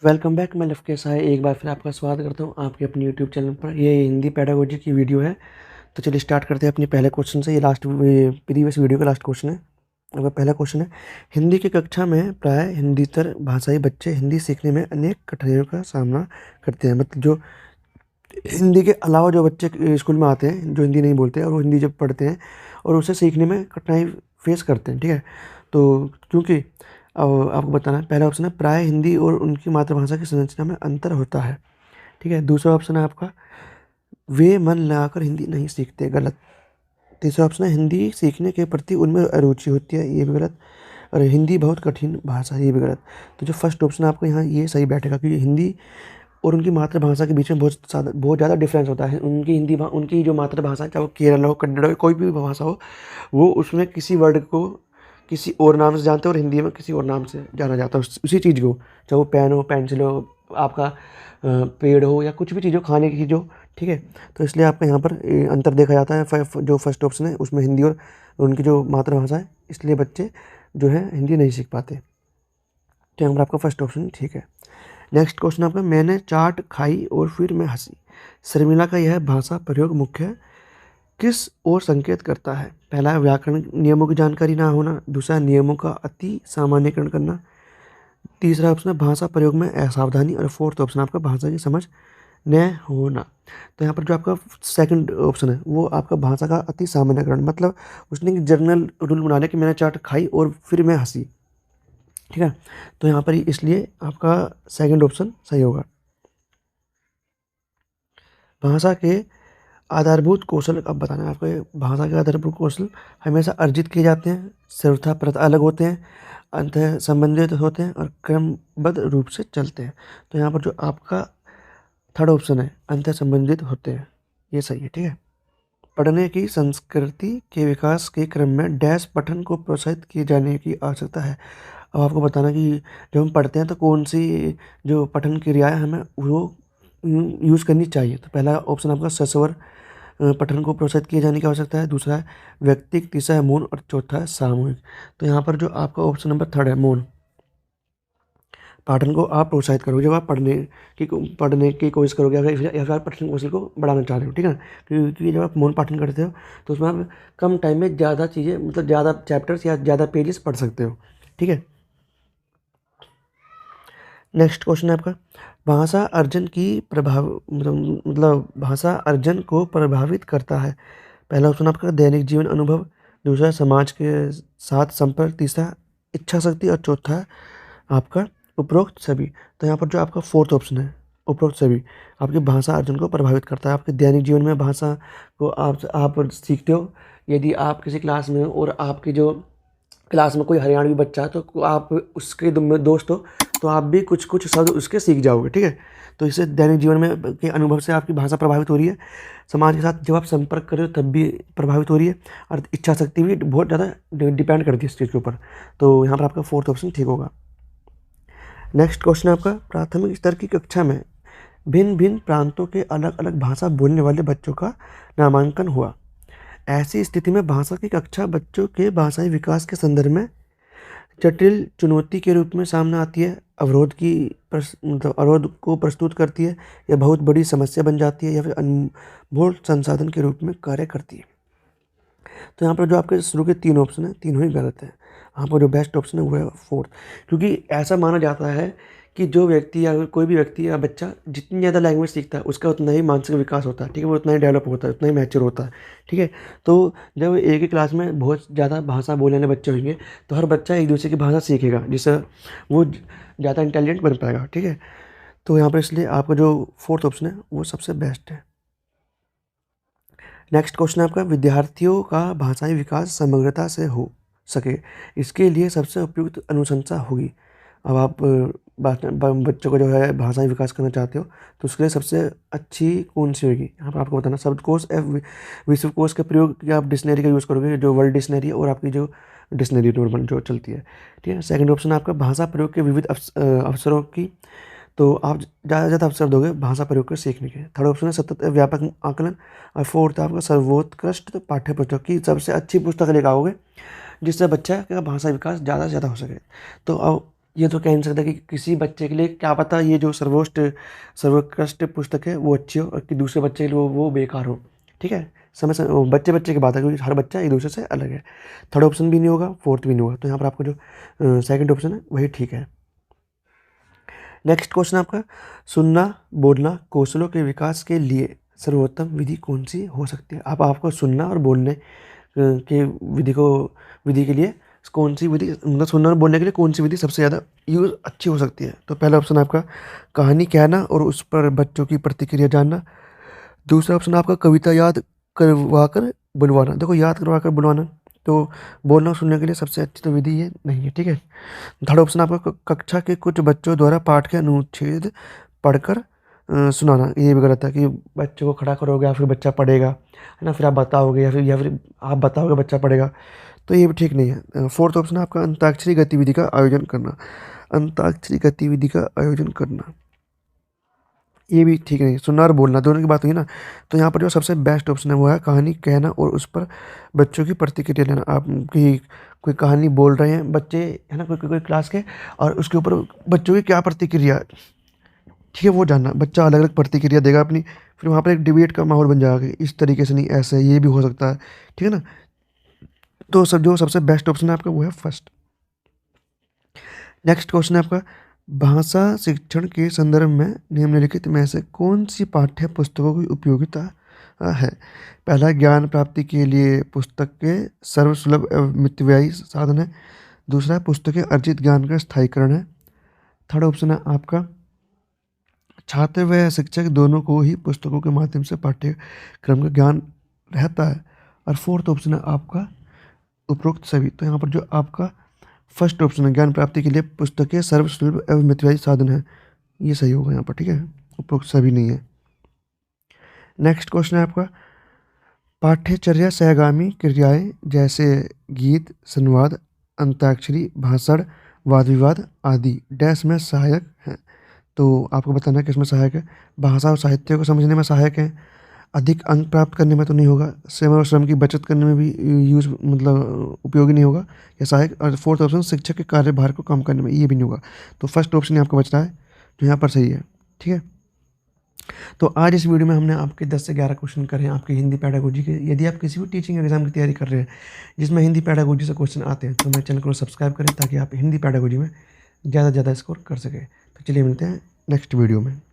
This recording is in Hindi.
Welcome back. मैं लवकेश साय एक बार फिर आपका स्वागत करता हूँ आपके अपने यूट्यूब चैनल पर। ये हिंदी पेडागोजी की वीडियो है। तो चलिए स्टार्ट करते हैं अपने पहले क्वेश्चन से। ये प्रीवियस वीडियो का लास्ट क्वेश्चन है। अब पहला क्वेश्चन है, हिंदी की कक्षा में प्राय हिंदीतर भाषाई बच्चे हिंदी सीखने में अनेक कठिनाइयों का सामना करते हैं। मतलब जो हिंदी के अलावा जो बच्चे स्कूल में आते हैं, जो हिंदी नहीं बोलते हैं, और वो हिंदी जब पढ़ते हैं और उसे सीखने में कठिनाई फेस करते हैं, ठीक है। तो क्योंकि अब आपको बताना है, पहला ऑप्शन है प्राय हिंदी और उनकी मातृभाषा की संरचना में अंतर होता है, ठीक है। दूसरा ऑप्शन है आपका वे मन लगाकर हिंदी नहीं सीखते, गलत। तीसरा ऑप्शन है हिंदी सीखने के प्रति उनमें अरुचि होती है, ये भी गलत। और हिंदी बहुत कठिन भाषा है, ये भी गलत। तो जो फर्स्ट ऑप्शन आपको यहाँ ये सही बैठेगा, क्योंकि हिंदी और उनकी मातृभाषा के बीच में बहुत ज़्यादा डिफरेंस होता है। उनकी जो मातृभाषा है, चाहे वो केरल हो, कन्नड़ हो, कोई भी भाषा हो, वो उसमें किसी वर्ड को किसी और नाम से जानते हैं और हिंदी में किसी और नाम से जाना जाता है उसी चीज़ को। चाहे वो पेन हो, पेंसिल हो, आपका पेड़ हो, या कुछ भी चीज़ हो, खाने की चीज़ हो, ठीक है। तो इसलिए आपका यहाँ पर अंतर देखा जाता है। जो फर्स्ट ऑप्शन है उसमें हिंदी और उनकी जो मातृभाषा है, इसलिए बच्चे जो है हिंदी नहीं सीख पाते। तो यहाँ पर आपका फर्स्ट ऑप्शन ठीक है। नेक्स्ट क्वेश्चन आपका, मैंने चाट खाई और फिर मैं हंसी, शर्मिला का यह भाषा प्रयोग मुख्य किस ओर संकेत करता है? पहला, व्याकरण नियमों की जानकारी ना होना। दूसरा, नियमों का अति सामान्यकरण करना। तीसरा ऑप्शन है भाषा प्रयोग में असावधानी। और फोर्थ ऑप्शन आपका भाषा की समझ न होना। तो यहाँ पर जो आपका सेकंड ऑप्शन है वो आपका भाषा का अति सामान्यकरण, मतलब उसने एक जनरल रूल बना लिया कि मैंने चाट खाई और फिर मैं हंसी, ठीक है। तो यहाँ पर इसलिए आपका सेकंड ऑप्शन सही होगा। भाषा के आधारभूत कौशल अब बताना है आपको। ये भाषा के आधारभूत कौशल हमेशा अर्जित किए जाते हैं, सर्वथा प्रत अलग होते हैं, अंत संबंधित होते हैं और क्रमबद्ध रूप से चलते हैं। तो यहाँ पर जो आपका थर्ड ऑप्शन है, अंत संबंधित होते हैं, ये सही है, ठीक है। पढ़ने की संस्कृति के विकास के क्रम में डैश पठन को प्रोत्साहित किए जाने की आवश्यकता है। अब आपको बताना कि जब हम पढ़ते हैं तो कौन सी जो पठन क्रियाएं हमें वो यूज़ करनी चाहिए। तो पहला ऑप्शन आपका सस्वर पठन को प्रोत्साहित किए जाने की आवश्यकता है। दूसरा है व्यक्तिक, तीसरा है मौन और चौथा है सामूहिक। तो यहाँ पर जो आपका ऑप्शन नंबर थर्ड है मौन, पाठन को आप प्रोत्साहित करोगे जब आप पढ़ने की कोशिश करोगे, या फिर पठन कौशल को बढ़ाना चाह रहे हो, ठीक है। क्योंकि जब आप मौन पाठन करते हो तो उसमें आप कम टाइम में ज़्यादा चीज़ें, मतलब ज़्यादा चैप्टर्स या ज़्यादा पेजेस पढ़ सकते हो, ठीक है। नेक्स्ट क्वेश्चन है आपका, भाषा अर्जन की प्रभाव मतलब भाषा अर्जन को प्रभावित करता है। पहला ऑप्शन आपका दैनिक जीवन अनुभव। दूसरा समाज के साथ संपर्क। तीसरा इच्छा शक्ति। और चौथा आपका उपरोक्त सभी। तो यहाँ पर जो आपका फोर्थ ऑप्शन है उपरोक्त सभी, आपकी भाषा अर्जन को प्रभावित करता है। आपके दैनिक जीवन में भाषा को आप सीखते हो। यदि आप किसी क्लास में हो और आपकी जो क्लास में कोई हरियाणवी बच्चा है तो आप उसके दोस्त हो, तो आप भी कुछ कुछ शब्द उसके सीख जाओगे, ठीक है। तो इससे दैनिक जीवन में के अनुभव से आपकी भाषा प्रभावित हो रही है। समाज के साथ जब आप संपर्क कर रहे हो तब भी प्रभावित हो रही है। और इच्छा शक्ति भी बहुत ज़्यादा डिपेंड करती है इस चीज़ के ऊपर। तो यहाँ पर आपका फोर्थ ऑप्शन ठीक होगा। नेक्स्ट क्वेश्चन आपका, प्राथमिक स्तर की कक्षा में भिन्न भिन्न प्रांतों के अलग अलग भाषा बोलने वाले बच्चों का नामांकन हुआ। ऐसी स्थिति में भाषा की कक्षा बच्चों के भाषाई विकास के संदर्भ में जटिल चुनौती के रूप में सामने आती है, मतलब अवरोध को प्रस्तुत करती है, या बहुत बड़ी समस्या बन जाती है, या फिर अनमोल संसाधन के रूप में कार्य करती है। तो यहाँ पर जो आपके शुरू के तीन ऑप्शन हैं, तीनों ही गलत है। यहाँ पर जो बेस्ट ऑप्शन है वो है फोर्थ। क्योंकि ऐसा माना जाता है कि जो व्यक्ति या कोई भी व्यक्ति या बच्चा जितनी ज़्यादा लैंग्वेज सीखता है उसका उतना ही मानसिक विकास होता है, ठीक है। वो उतना ही डेवलप होता है, उतना ही मैच्योर होता है, ठीक है। तो जब एक ही क्लास में बहुत ज़्यादा भाषा बोलने वाले बच्चे होंगे तो हर बच्चा एक दूसरे की भाषा सीखेगा, जिससे वो ज़्यादा इंटेलिजेंट बन पाएगा, ठीक है। तो यहाँ पर इसलिए आपका जो फोर्थ ऑप्शन है वो सबसे बेस्ट है। नेक्स्ट क्वेश्चन है आपका, विद्यार्थियों का भाषाई विकास समग्रता से हो सके इसके लिए सबसे उपयुक्त अनुशंसा होगी। अब आप बच्चों को जो है भाषाई विकास करना चाहते हो तो उसके लिए सबसे अच्छी कौन सी होगी, यहाँ पर आपको बताना। शब्दकोश विश्वकोश के प्रयोग या आप डिक्शनरी का यूज़ करोगे, जो वर्ल्ड डिक्शनरी है और आपकी जो डिक्शनरी नॉर्मल जो चलती है, ठीक है। सेकंड ऑप्शन आपका भाषा प्रयोग के विविध अवसरों की, तो आप ज़्यादा से ज़्यादा अवसर दोगे भाषा प्रयोग कर सीखने के। थर्ड ऑप्शन है सतत व्यापक आकलन। और फोर्थ आपका सर्वोत्कृष्ट पाठ्य पुस्तक की सबसे अच्छी पुस्तक लेकर आओगे जिससे बच्चा का भाषा विकास ज़्यादा से ज़्यादा हो सके। तो अब ये तो कह नहीं सकता कि किसी बच्चे के लिए क्या पता ये जो सर्वोत्कृष्ट पुस्तक है वो अच्छी हो और कि दूसरे बच्चे के लिए वो बेकार हो। ठीक है, समय समय बच्चे बच्चे की बात है, क्योंकि हर बच्चा एक दूसरे से अलग है। थर्ड ऑप्शन भी नहीं होगा, फोर्थ भी नहीं होगा, तो यहाँ पर आपका जो सेकंड ऑप्शन है वही ठीक है। नेक्स्ट क्वेश्चन आपका, सुनना बोलना कौशलों के विकास के लिए सर्वोत्तम विधि कौन सी हो सकती है। अब आपको सुनना और बोलने के विधि के लिए कौन सी विधि, मतलब सुनना और बोलने के लिए कौन सी विधि सबसे ज़्यादा यूज़ अच्छी हो सकती है। तो पहला ऑप्शन आपका कहानी कहना और उस पर बच्चों की प्रतिक्रिया जानना। दूसरा ऑप्शन आपका कविता याद करवा कर बुलवाना। देखो, याद करवा कर बुलवाना तो बोलना और सुनने के लिए सबसे अच्छी तो विधि ये नहीं है। ठीक है। थर्ड ऑप्शन आपका कक्षा के कुछ बच्चों द्वारा पाठ के अनुच्छेद पढ़कर सुनाना। ये भी गलत है कि बच्चों को खड़ा करोगे या फिर बच्चा पढ़ेगा, है ना, फिर आप बताओगे या फिर आप बताओगे बच्चा पढ़ेगा, तो ये भी ठीक नहीं है। फोर्थ ऑप्शन है आपका अंताक्षरी गतिविधि का आयोजन करना। अंताक्षरी गतिविधि का आयोजन करना ये भी ठीक नहीं। सुनना और बोलना दोनों की बात हुई ना, तो यहाँ पर जो सबसे बेस्ट ऑप्शन है वो है कहानी कहना और उस पर बच्चों की प्रतिक्रिया लेना। आप कोई कहानी बोल रहे हैं बच्चे, है ना, कोई क्लास के, और उसके ऊपर बच्चों की क्या प्रतिक्रिया है, ठीक है, वो जानना। बच्चा अलग अलग प्रतिक्रिया देगा अपनी, फिर वहाँ पर एक डिबेट का माहौल बन जाएगा कि इस तरीके से नहीं, ऐसे ये भी हो सकता है। ठीक है ना, तो जो सबसे बेस्ट ऑप्शन है आपका वो है फर्स्ट। नेक्स्ट क्वेश्चन है आपका, भाषा शिक्षण के संदर्भ में निम्नलिखित में से कौन सी पाठ्य पुस्तकों की उपयोगिता है। पहला, ज्ञान प्राप्ति के लिए पुस्तक के सर्वसुलभ एवं मितव्ययी साधन है। दूसरा, पुस्तकें अर्जित ज्ञान का स्थायीकरण है। थर्ड ऑप्शन है आपका छात्र व शिक्षक दोनों को ही पुस्तकों के माध्यम से पाठ्यक्रम का ज्ञान रहता है। और फोर्थ ऑप्शन है आपका उपरोक्त सभी। तो यहाँ पर जो आपका फर्स्ट ऑप्शन है ज्ञान प्राप्ति के लिए पुस्तकें सर्वसुलभ एवं मितव्ययी साधन है, ये सही होगा यहाँ पर। ठीक है, उपरोक्त सभी नहीं है। नेक्स्ट क्वेश्चन है आपका, पाठ्यचर्या सहगामी क्रियाएं जैसे गीत, संवाद, अंताक्षरी, भाषण, वाद विवाद आदि डैश में सहायक हैं। तो आपको बताना है किसमें सहायक है। भाषा और साहित्य को समझने में सहायक है, अधिक अंक प्राप्त करने में तो नहीं होगा, समय और श्रम की बचत करने में भी यूज मतलब उपयोगी नहीं होगा या सहायक। और फोर्थ ऑप्शन शिक्षक के कार्यभार को कम करने में, ये भी नहीं होगा। तो फर्स्ट ऑप्शन आपका बच रहा है जो यहाँ पर सही है। ठीक है, तो आज इस वीडियो में हमने आपके 10 से 11 क्वेश्चन करे हैं आपकी हिंदी पैडागोजी के। यदि आप किसी भी टीचिंग एग्जाम की तैयारी कर रहे हैं जिसमें हिंदी पैडागोजी से क्वेश्चन आते हैं, तो मेरे चैनल को सब्सक्राइब करें ताकि आप हिंदी पैडागोजी में ज़्यादा से ज़्यादा स्कोर कर सकें। तो चलिए मिलते हैं नेक्स्ट वीडियो में।